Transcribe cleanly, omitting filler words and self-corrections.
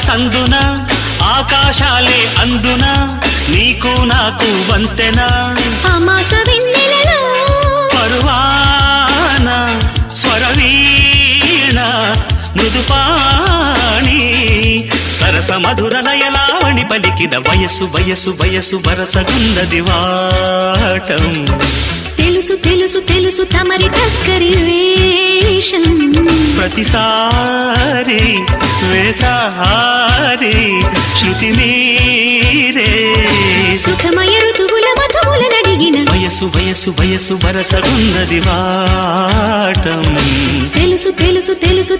సందున ఆకాశాలే అందున నీకు నాకు వంతెన అమాస వెన్నెలలో పరువాన స్వరవీణ మృదుపాణి సరస మధుర లయలావణి పలికిన వయసు వయసు వయసు వరసగున్నది వాటం తెలుసు తెలుసు తెలుసు తమరి దగ్గరి వేషం ప్రతిసారి వేసారి శృతి మీరే సుఖమయ ఋతువుల మధువుల నడిగిన వయసు వయసు వయసు వరసగున్నది వాటం తెలుసు తెలుసు తెలుసు